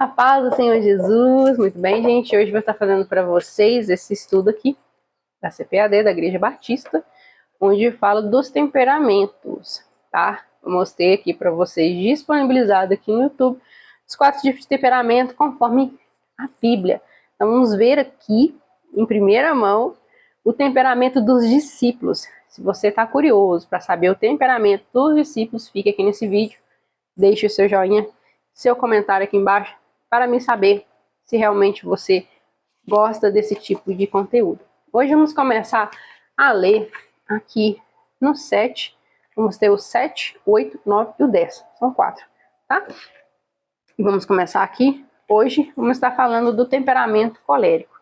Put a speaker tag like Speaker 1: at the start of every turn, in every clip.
Speaker 1: A paz do Senhor Jesus. Muito bem, gente. Hoje eu vou estar fazendo para vocês esse estudo aqui da CPAD, da Igreja Batista, onde fala dos temperamentos, tá? Eu mostrei aqui para vocês, disponibilizado aqui no YouTube, os 4 tipos de temperamento conforme a Bíblia. Então vamos ver aqui, em primeira mão, o temperamento dos discípulos. Se você está curioso para saber o temperamento dos discípulos, fique aqui nesse vídeo, deixe o seu joinha, seu comentário aqui embaixo, para me saber se realmente você gosta desse tipo de conteúdo. Hoje vamos começar a ler aqui no 7. Vamos ter o 7, 8, 9 e o 10. São 4, tá? E vamos começar aqui. Hoje vamos estar falando do temperamento colérico.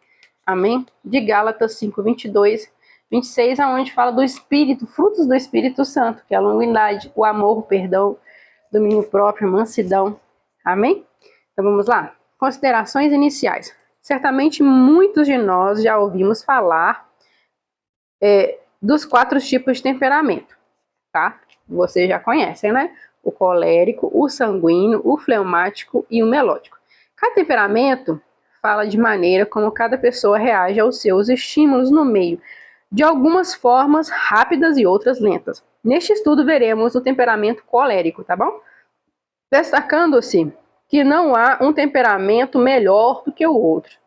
Speaker 1: Amém? De Gálatas 5, 22, 26, aonde fala do Espírito, frutos do Espírito Santo, que é a longanimidade, o amor, o perdão, domínio próprio, mansidão. Amém? Então vamos lá. Considerações iniciais. Certamente muitos de nós já ouvimos falar dos 4 tipos de temperamento, tá? Vocês já conhecem, né? O colérico, o sanguíneo, o fleumático e o melódico. Cada temperamento fala de maneira como cada pessoa reage aos seus estímulos no meio de algumas formas rápidas e outras lentas. Neste estudo veremos o temperamento colérico, tá bom? Destacando-se que não há um temperamento melhor do que o outro,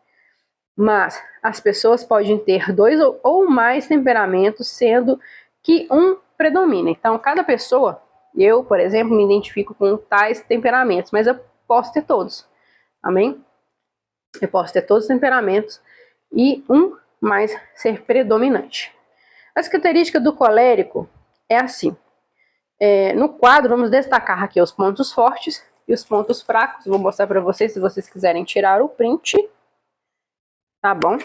Speaker 1: mas as pessoas podem ter 2 ou mais temperamentos, sendo que um predomina. Então, cada pessoa, eu, por exemplo, me identifico com tais temperamentos, mas eu posso ter todos, amém? Eu posso ter todos os temperamentos e um mais ser predominante. As características do colérico é assim. No quadro, vamos destacar aqui os pontos fortes e os pontos fracos. Vou mostrar para vocês, se vocês quiserem tirar o print. Tá bom?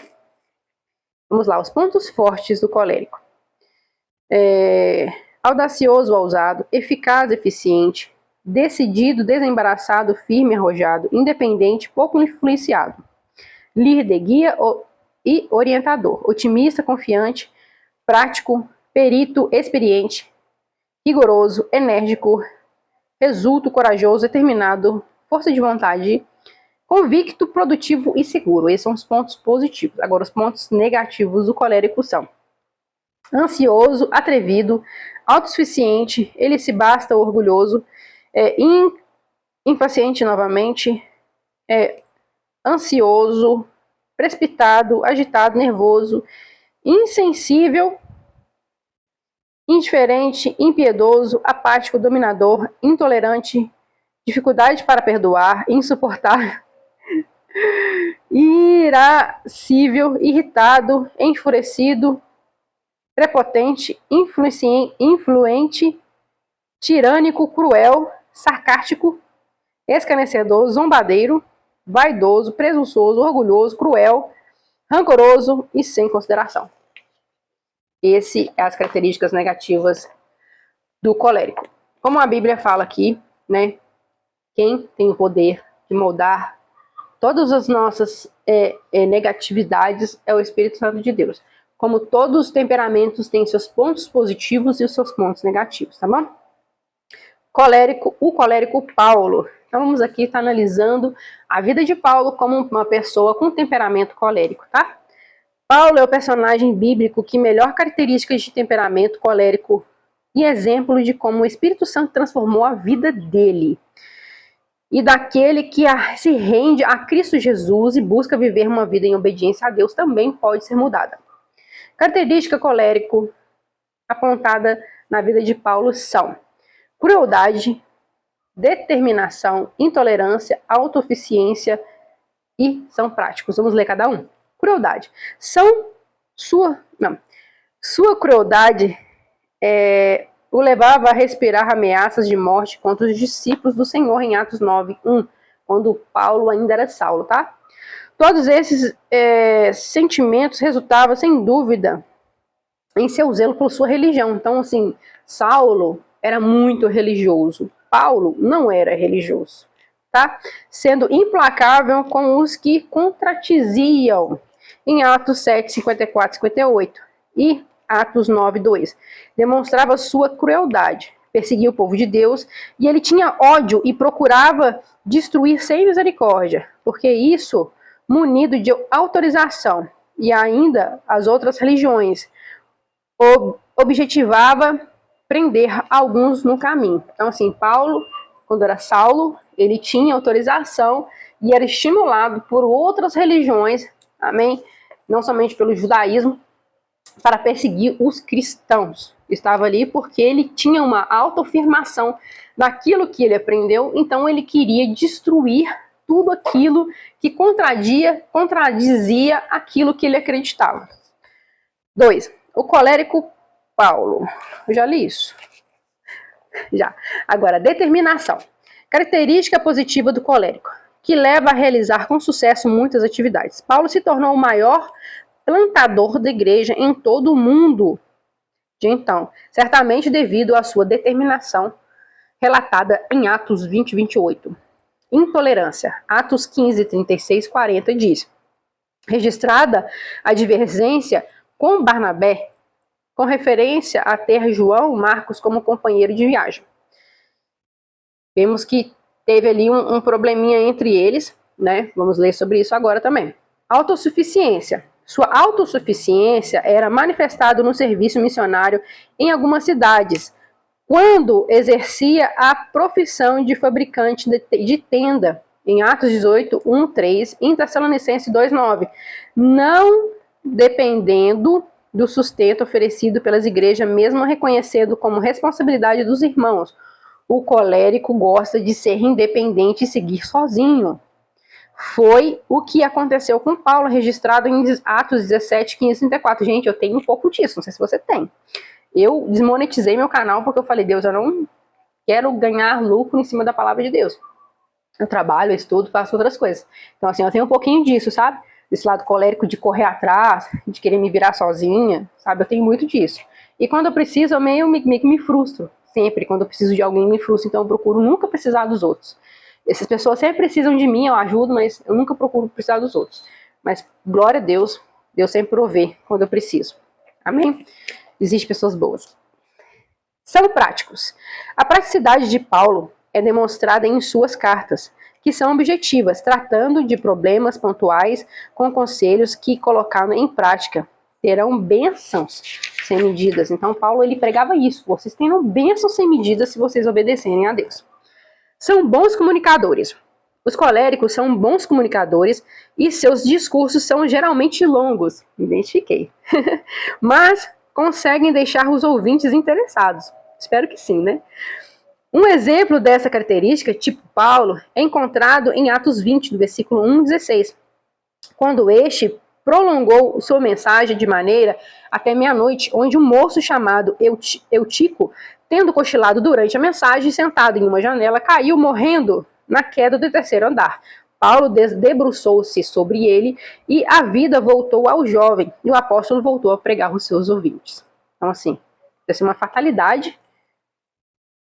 Speaker 1: Vamos lá, os pontos fortes do colérico. Audacioso, ousado, eficaz, eficiente, decidido, desembaraçado, firme, arrojado, independente, pouco influenciado. Líder, guia e orientador. Otimista, confiante, prático, perito, experiente, rigoroso, enérgico, resulto, corajoso, determinado, força de vontade, convicto, produtivo e seguro. Esses são os pontos positivos. Agora, os pontos negativos do colérico são ansioso, atrevido, autossuficiente, ele se basta, orgulhoso, impaciente novamente, ansioso, precipitado, agitado, nervoso, insensível, indiferente, impiedoso, apático, dominador, intolerante, dificuldade para perdoar, insuportável, irascível, irritado, enfurecido, prepotente, influente, tirânico, cruel, sarcástico, escarnecedor, zombadeiro, vaidoso, presunçoso, orgulhoso, cruel, rancoroso e sem consideração. Essas são as características negativas do colérico. Como a Bíblia fala aqui, né? Quem tem o poder de moldar todas as nossas negatividades é o Espírito Santo de Deus. Como todos os temperamentos têm seus pontos positivos e os seus pontos negativos, tá bom? O colérico Paulo. Então vamos aqui estar analisando a vida de Paulo como uma pessoa com temperamento colérico, tá? Paulo é o personagem bíblico que melhor características de temperamento colérico e exemplo de como o Espírito Santo transformou a vida dele e daquele que se rende a Cristo Jesus e busca viver uma vida em obediência a Deus também pode ser mudada. Característica colérico apontada na vida de Paulo são crueldade, determinação, intolerância, autossuficiência e são práticos. Vamos ler cada um. Crueldade. Sua crueldade o levava a respirar ameaças de morte contra os discípulos do Senhor em Atos 9:1, quando Paulo ainda era Saulo, tá? Todos esses sentimentos resultavam, sem dúvida, em seu zelo por sua religião. Então, assim, Saulo era muito religioso. Paulo não era religioso, tá? Sendo implacável com os que contradiziam em Atos 7, 54, 58 e Atos 9, 2. Demonstrava sua crueldade, perseguia o povo de Deus, e ele tinha ódio e procurava destruir sem misericórdia, porque isso, munido de autorização, e ainda as outras religiões, objetivava prender alguns no caminho. Então, assim, Paulo, quando era Saulo, ele tinha autorização e era estimulado por outras religiões, amém? Não somente pelo judaísmo, para perseguir os cristãos. Estava ali porque ele tinha uma autoafirmação daquilo que ele aprendeu, então ele queria destruir tudo aquilo que contradizia aquilo que ele acreditava. 2. O colérico Paulo. Eu já li isso? Já. Agora, determinação. Característica positiva do colérico, que leva a realizar com sucesso muitas atividades. Paulo se tornou o maior plantador da igreja em todo o mundo de então, certamente devido à sua determinação relatada em Atos 20, 28. Intolerância. Atos 15, 36, 40 diz: registrada a divergência com Barnabé, com referência a ter João Marcos como companheiro de viagem. Vemos que teve ali um probleminha entre eles, né? Vamos ler sobre isso agora também. Autossuficiência. Sua autossuficiência era manifestada no serviço missionário em algumas cidades, quando exercia a profissão de fabricante de tenda, em Atos 18, 1, 3, em Tessalonicenses 2, 9, não dependendo do sustento oferecido pelas igrejas, mesmo reconhecendo como responsabilidade dos irmãos. O colérico gosta de ser independente e seguir sozinho. Foi o que aconteceu com Paulo, registrado em Atos 17, 15, 34. Gente, eu tenho um pouco disso, não sei se você tem. Eu desmonetizei meu canal porque eu falei, Deus, eu não quero ganhar lucro em cima da palavra de Deus. Eu trabalho, eu estudo, faço outras coisas. Então, assim, eu tenho um pouquinho disso, sabe? Desse lado colérico de correr atrás, de querer me virar sozinha, sabe? Eu tenho muito disso. E quando eu preciso, eu meio que me frustro. Sempre, quando eu preciso de alguém, me frustro. Então, eu procuro nunca precisar dos outros. Essas pessoas sempre precisam de mim, eu ajudo, mas eu nunca procuro precisar dos outros. Mas, glória a Deus, Deus sempre provê quando eu preciso. Amém? Existem pessoas boas. São práticos. A praticidade de Paulo é demonstrada em suas cartas, que são objetivas, tratando de problemas pontuais com conselhos que, colocado em prática, terão bênçãos sem medidas. Então, Paulo, ele pregava isso. Vocês terão bênçãos sem medidas se vocês obedecerem a Deus. São bons comunicadores. Os coléricos são bons comunicadores e seus discursos são geralmente longos. Me identifiquei. Mas conseguem deixar os ouvintes interessados. Espero que sim, né? Um exemplo dessa característica, tipo Paulo, é encontrado em Atos 20, do versículo 1 a 16, quando este prolongou sua mensagem de maneira até meia-noite, onde um moço chamado Eutico, tendo cochilado durante a mensagem, sentado em uma janela, caiu morrendo na queda do terceiro andar. Paulo debruçou-se sobre ele e a vida voltou ao jovem, e o apóstolo voltou a pregar aos seus ouvintes. Então, assim, essa é uma fatalidade.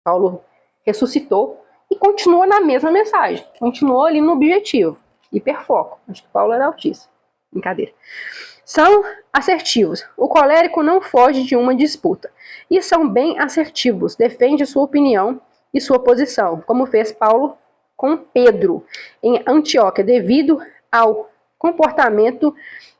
Speaker 1: Paulo ressuscitou e continuou na mesma mensagem, continuou ali no objetivo, hiperfoco. Acho que Paulo era autista. Brincadeira. São assertivos. O colérico não foge de uma disputa. E são bem assertivos. Defende sua opinião e sua posição, como fez Paulo com Pedro em Antioquia, devido ao comportamento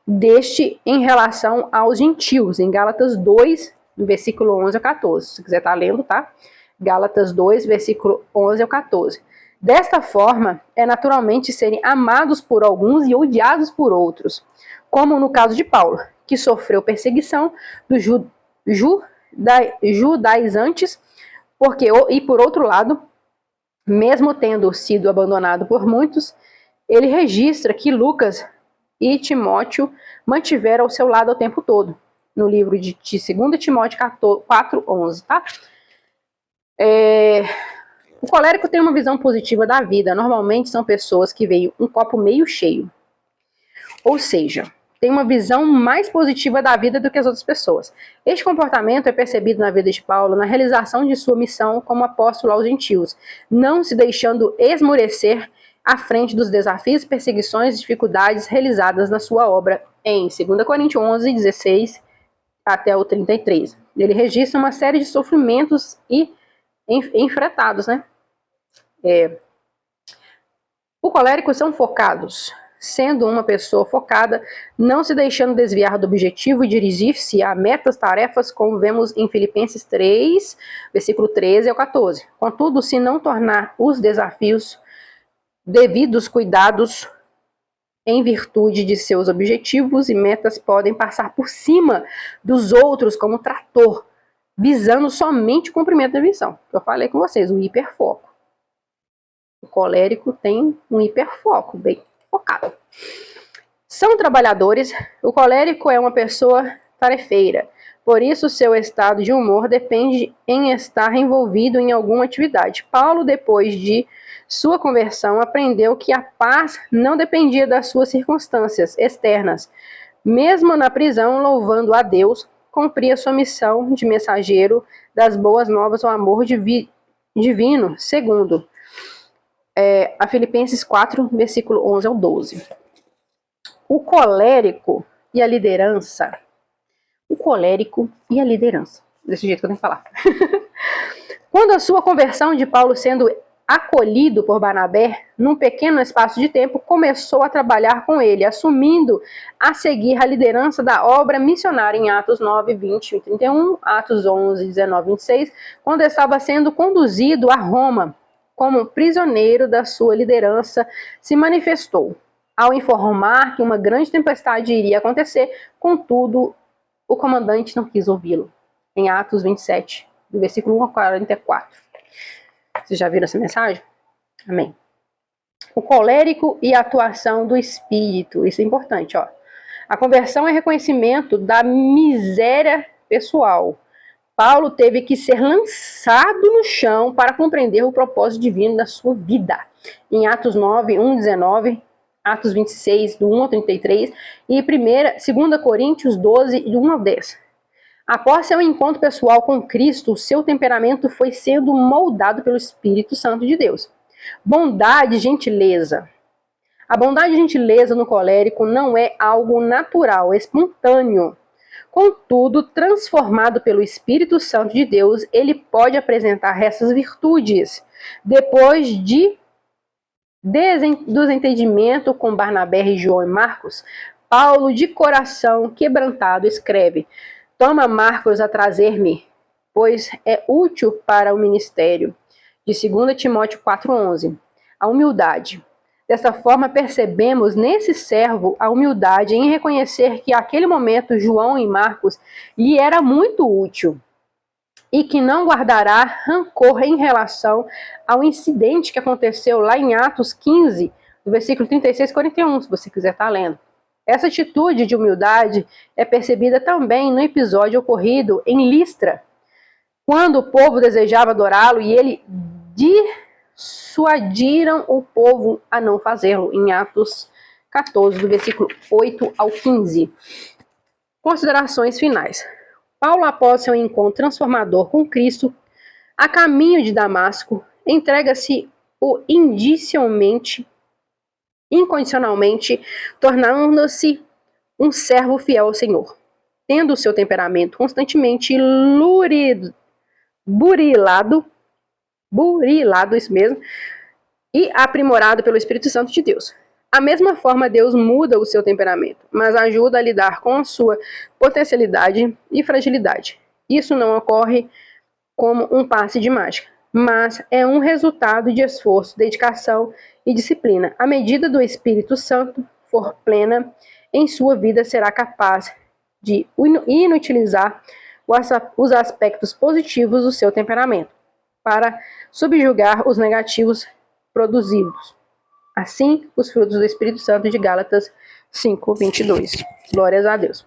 Speaker 1: deste em relação aos gentios, em Gálatas 2, do versículo 11 ao 14. Se quiser estar lendo, tá? Gálatas 2, versículo 11 ao 14. Desta forma, é naturalmente serem amados por alguns e odiados por outros, como no caso de Paulo, que sofreu perseguição dos judaizantes, e por outro lado, mesmo tendo sido abandonado por muitos, ele registra que Lucas e Timóteo mantiveram ao seu lado o tempo todo, no livro de 2 Timóteo 4, 11, tá? O colérico tem uma visão positiva da vida. Normalmente são pessoas que veem um copo meio cheio. Ou seja, tem uma visão mais positiva da vida do que as outras pessoas. Este comportamento é percebido na vida de Paulo na realização de sua missão como apóstolo aos gentios, não se deixando esmorecer à frente dos desafios, perseguições e dificuldades realizadas na sua obra em 2 Coríntios 11, 16 até o 33. Ele registra uma série de sofrimentos e enfrentados, né? Os coléricos são focados, sendo uma pessoa focada, não se deixando desviar do objetivo e dirigir-se a metas, tarefas, como vemos em Filipenses 3, versículo 13 ao 14. Contudo, se não tornar os desafios devidos cuidados em virtude de seus objetivos e metas, podem passar por cima dos outros como trator, visando somente o cumprimento da missão. Eu falei com vocês, o hiperfoco. O colérico tem um hiperfoco, bem focado. São trabalhadores. O colérico é uma pessoa tarefeira. Por isso, seu estado de humor depende em estar envolvido em alguma atividade. Paulo, depois de sua conversão, aprendeu que a paz não dependia das suas circunstâncias externas. Mesmo na prisão, louvando a Deus, cumpria sua missão de mensageiro das boas novas ao amor divino, segundo a Filipenses 4, versículo 11 ao 12. O colérico e a liderança. O colérico e a liderança. Desse jeito que eu tenho que falar. Quando a sua conversão de Paulo sendo acolhido por Barnabé, num pequeno espaço de tempo, começou a trabalhar com ele, assumindo a seguir a liderança da obra missionária em Atos 9, 20 e 31, Atos 11, 19 e 26, quando estava sendo conduzido a Roma, como prisioneiro da sua liderança, se manifestou ao informar que uma grande tempestade iria acontecer. Contudo, o comandante não quis ouvi-lo. Em Atos 27, do versículo 1 a 44. Vocês já viram essa mensagem? Amém. O colérico e a atuação do Espírito. Isso é importante, ó. A conversão é reconhecimento da miséria pessoal. Paulo teve que ser lançado no chão para compreender o propósito divino da sua vida. Em Atos 9, 1, 19, Atos 26, do 1 ao 33, e 2 Coríntios 12, do 1 ao 10. Após seu encontro pessoal com Cristo, o seu temperamento foi sendo moldado pelo Espírito Santo de Deus. Bondade e gentileza. A bondade e gentileza no colérico não é algo natural, espontâneo. Contudo, transformado pelo Espírito Santo de Deus, ele pode apresentar essas virtudes. Depois de desentendimento com Barnabé, João e Marcos, Paulo, de coração quebrantado, escreve: toma Marcos a trazer-me, pois é útil para o ministério. De 2 Timóteo 4,11. A humildade. Dessa forma, percebemos nesse servo a humildade em reconhecer que, naquele momento, João e Marcos lhe era muito útil e que não guardará rancor em relação ao incidente que aconteceu lá em Atos 15, do versículo 36 e 41, se você quiser estar lendo. Essa atitude de humildade é percebida também no episódio ocorrido em Listra, quando o povo desejava adorá-lo e ele dissuadiram o povo a não fazê-lo, em Atos 14, do versículo 8 ao 15. Considerações finais. Paulo, após seu encontro transformador com Cristo, a caminho de Damasco, entrega-se incondicionalmente, tornando-se um servo fiel ao Senhor, tendo o seu temperamento constantemente burilado, isso mesmo, e aprimorado pelo Espírito Santo de Deus. Da mesma forma, Deus muda o seu temperamento, mas ajuda a lidar com a sua potencialidade e fragilidade. Isso não ocorre como um passe de mágica, mas é um resultado de esforço, dedicação e disciplina. À medida do Espírito Santo for plena em sua vida, será capaz de inutilizar os aspectos positivos do seu temperamento para subjugar os negativos produzidos. Assim, os frutos do Espírito Santo de Gálatas 5:22. Glórias a Deus.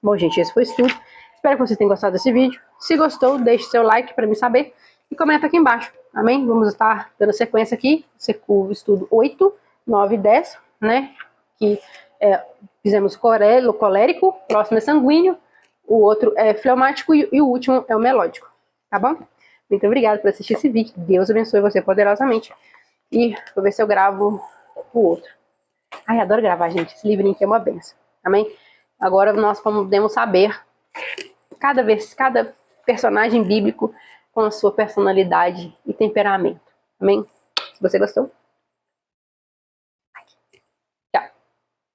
Speaker 1: Bom, gente, esse foi o estudo. Espero que vocês tenham gostado desse vídeo. Se gostou, deixe seu like para me saber e comenta aqui embaixo. Amém? Vamos estar dando sequência aqui. O estudo 8, 9 e 10, né? Que fizemos colérico, próximo é sanguíneo, o outro é fleumático e o último é o melódico. Tá bom? Muito obrigada por assistir esse vídeo. Deus abençoe você poderosamente. E vou ver se eu gravo o outro. Ai, adoro gravar, gente. Esse livrinho aqui é uma benção. Amém? Agora nós podemos saber cada personagem bíblico com a sua personalidade e temperamento. Amém? Se você gostou,